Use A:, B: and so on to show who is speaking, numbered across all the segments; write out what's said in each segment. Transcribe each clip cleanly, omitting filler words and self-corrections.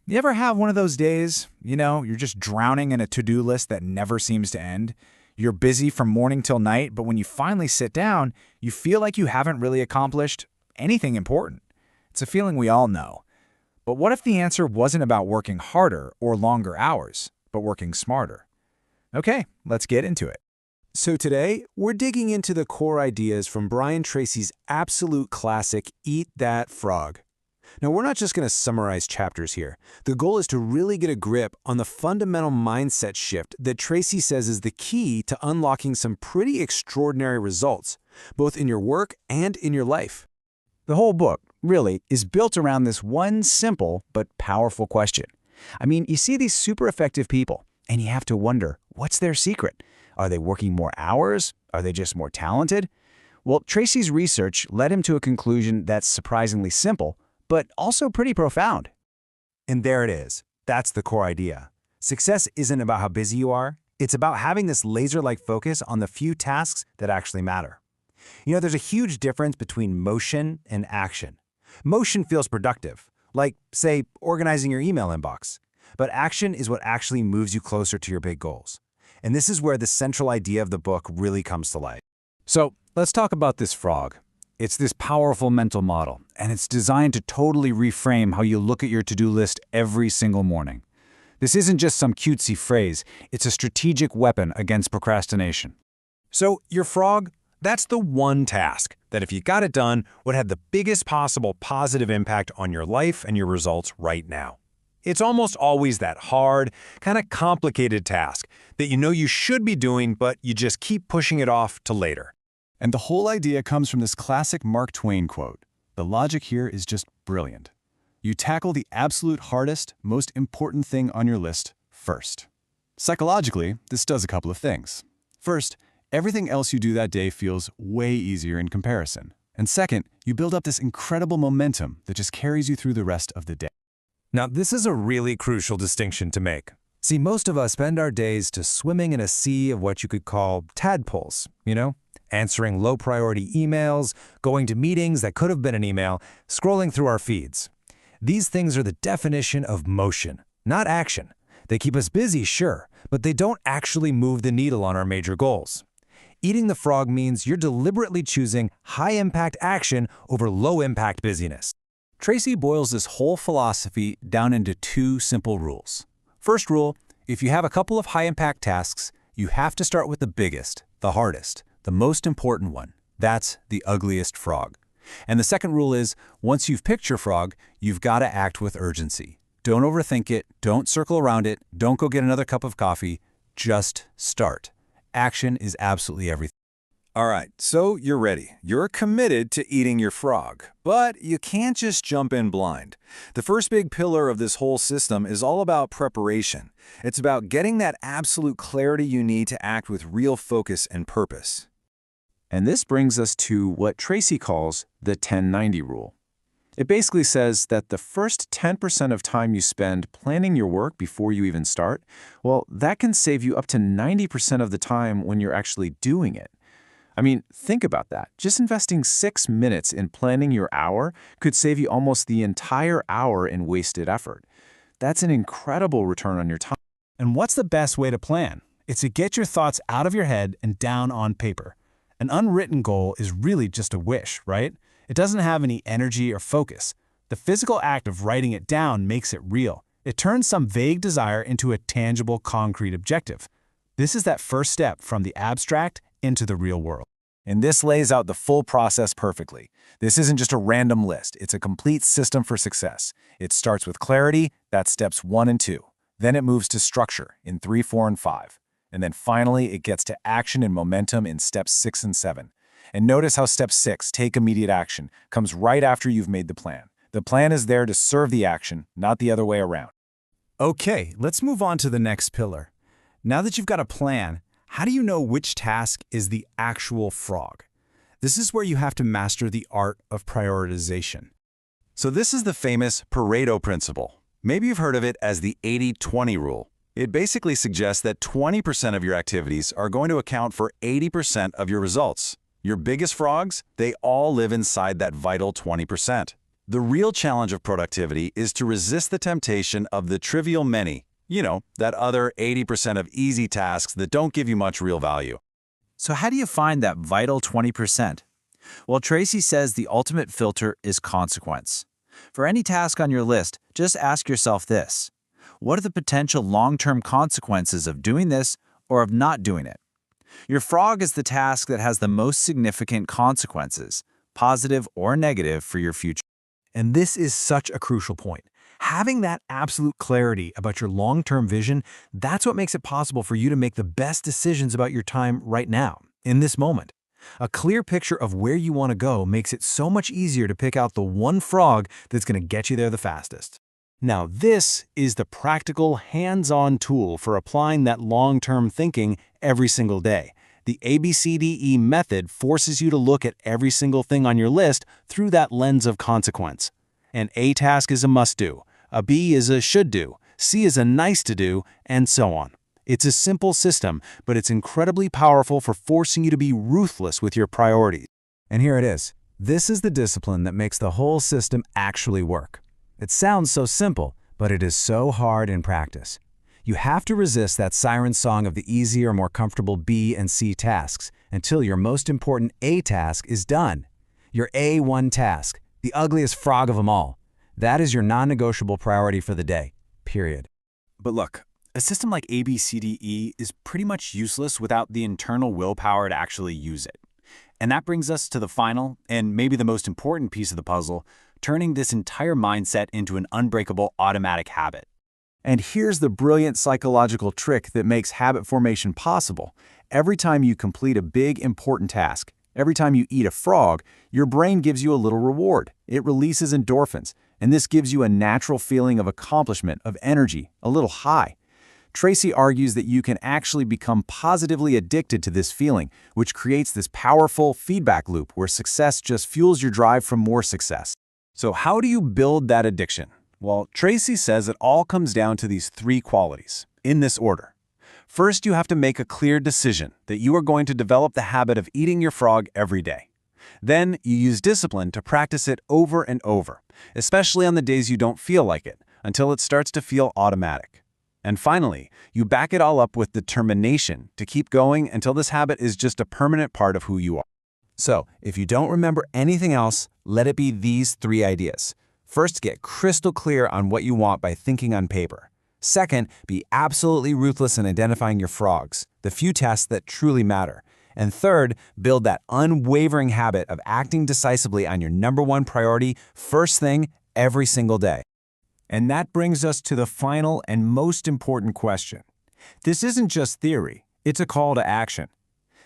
A: You ever have one of those days, you're just drowning in a to-do list that never seems to end? You're busy from morning till night, but when you finally sit down, you feel like you haven't really accomplished anything important. It's a feeling we all know. But what if the answer wasn't about working harder or longer hours, but working smarter? Okay, let's get into it.
B: So today, we're digging into the core ideas from Brian Tracy's absolute classic, Eat That Frog. Now, we're not just going to summarize chapters here. The goal is to really get a grip on the fundamental mindset shift that Tracy says is the key to unlocking some pretty extraordinary results, both in your work and in your life.
A: The whole book, really, is built around this one simple but powerful question. You see these super effective people, and you have to wonder, what's their secret? Are they working more hours? Are they just more talented? Well, Tracy's research led him to a conclusion that's surprisingly simple, but also pretty profound.
B: And there it is. That's the core idea. Success isn't about how busy you are. It's about having this laser-like focus on the few tasks that actually matter. There's a huge difference between motion and action. Motion feels productive, like, say, organizing your email inbox. But action is what actually moves you closer to your big goals. And this is where the central idea of the book really comes to life.
A: So let's talk about this frog. It's this powerful mental model, and it's designed to totally reframe how you look at your to-do list every single morning. This isn't just some cutesy phrase, it's a strategic weapon against procrastination.
B: So your frog, that's the one task that if you got it done would have the biggest possible positive impact on your life and your results right now. It's almost always that hard, kind of complicated task that you should be doing, but you just keep pushing it off to later.
C: And the whole idea comes from this classic Mark Twain quote. The logic here is just brilliant. You tackle the absolute hardest, most important thing on your list first. Psychologically, this does a couple of things. First, everything else you do that day feels way easier in comparison. And second, you build up this incredible momentum that just carries you through the rest of the day.
B: Now, this is a really crucial distinction to make. See, most of us spend our days just swimming in a sea of what you could call tadpoles, answering low-priority emails, going to meetings that could have been an email, scrolling through our feeds. These things are the definition of motion, not action. They keep us busy, sure, but they don't actually move the needle on our major goals. Eating the frog means you're deliberately choosing high-impact action over low-impact busyness.
C: Tracy boils this whole philosophy down into two simple rules. First rule, if you have a couple of high-impact tasks, you have to start with the biggest, the hardest, the most important one. That's the ugliest frog. And the second rule is, once you've picked your frog, you've got to act with urgency. Don't overthink it, don't circle around it, don't go get another cup of coffee, just start. Action is absolutely everything.
B: All right, so you're ready. You're committed to eating your frog, but you can't just jump in blind. The first big pillar of this whole system is all about preparation. It's about getting that absolute clarity you need to act with real focus and purpose.
C: And this brings us to what Tracy calls the 10-90 rule. It basically says that the first 10% of time you spend planning your work before you even start, well, that can save you up to 90% of the time when you're actually doing it. Think about that. Just investing 6 minutes in planning your hour could save you almost the entire hour in wasted effort. That's an incredible return on your time.
D: And what's the best way to plan? It's to get your thoughts out of your head and down on paper. An unwritten goal is really just a wish, right? It doesn't have any energy or focus. The physical act of writing it down makes it real. It turns some vague desire into a tangible, concrete objective. This is that first step from the abstract into the real world.
B: And this lays out the full process perfectly. This isn't just a random list. It's a complete system for success. It starts with clarity, that's steps 1 and 2. Then it moves to structure in 3, 4, and 5. And then finally, it gets to action and momentum in steps 6 and 7. And notice how step 6, take immediate action, comes right after you've made the plan. The plan is there to serve the action, not the other way around.
D: Okay, let's move on to the next pillar. Now that you've got a plan, how do you know which task is the actual frog? This is where you have to master the art of prioritization.
E: So this is the famous Pareto principle. Maybe you've heard of it as the 80-20 rule. It basically suggests that 20% of your activities are going to account for 80% of your results. Your biggest frogs, they all live inside that vital 20%. The real challenge of productivity is to resist the temptation of the trivial many, that other 80% of easy tasks that don't give you much real value.
C: So how do you find that vital 20%? Well, Tracy says the ultimate filter is consequence. For any task on your list, just ask yourself this: what are the potential long-term consequences of doing this or of not doing it? Your frog is the task that has the most significant consequences, positive or negative, for your future.
B: And this is such a crucial point. Having that absolute clarity about your long-term vision, that's what makes it possible for you to make the best decisions about your time right now, in this moment. A clear picture of where you want to go makes it so much easier to pick out the one frog that's going to get you there the fastest.
D: Now, this is the practical, hands-on tool for applying that long-term thinking every single day. The ABCDE method forces you to look at every single thing on your list through that lens of consequence. An A task is a must-do, a B is a should-do, C is a nice-to-do, and so on. It's a simple system, but it's incredibly powerful for forcing you to be ruthless with your priorities.
B: And here it is. This is the discipline that makes the whole system actually work. It sounds so simple, but it is so hard in practice. You have to resist that siren song of the easy or more comfortable B and C tasks until your most important A task is done. Your A1 task, the ugliest frog of them all. That is your non-negotiable priority for the day, period.
D: But look, a system like ABCDE is pretty much useless without the internal willpower to actually use it. And that brings us to the final, and maybe the most important piece of the puzzle, turning this entire mindset into an unbreakable automatic habit.
C: And here's the brilliant psychological trick that makes habit formation possible. Every time you complete a big, important task, every time you eat a frog, your brain gives you a little reward. It releases endorphins, and this gives you a natural feeling of accomplishment, of energy, a little high. Tracy argues that you can actually become positively addicted to this feeling, which creates this powerful feedback loop where success just fuels your drive for more success. So how do you build that addiction? Well, Tracy says it all comes down to these three qualities, in this order. First, you have to make a clear decision that you are going to develop the habit of eating your frog every day. Then, you use discipline to practice it over and over, especially on the days you don't feel like it, until it starts to feel automatic. And finally, you back it all up with determination to keep going until this habit is just a permanent part of who you are. So, if you don't remember anything else, let it be these three ideas. First, get crystal clear on what you want by thinking on paper. Second, be absolutely ruthless in identifying your frogs, the few tasks that truly matter. And third, build that unwavering habit of acting decisively on your #1 priority first thing every single day. And that brings us to the final and most important question. This isn't just theory, it's a call to action.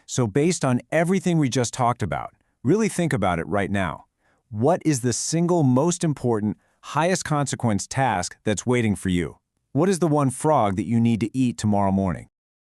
C: So based on everything we just talked about, really think about it right now. What is the single most important, highest consequence task that's waiting for you? What is the one frog that you need to eat tomorrow morning?